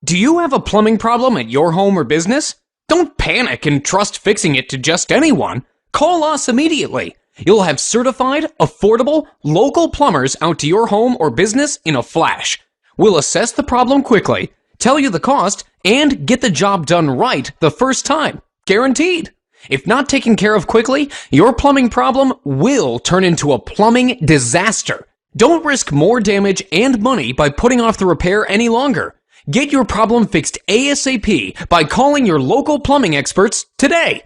Do you have a plumbing problem at your home or business? Don't panic and trust fixing it to just anyone. Call us immediately. You'll have certified, affordable, local plumbers out to your home or business in a flash. We'll assess the problem quickly, tell you the cost, and get the job done right the first time. Guaranteed. If not taken care of quickly, your plumbing problem will turn into a plumbing disaster. Don't risk more damage and money by putting off the repair any longer. Get your problem fixed ASAP by calling your local plumbing experts today.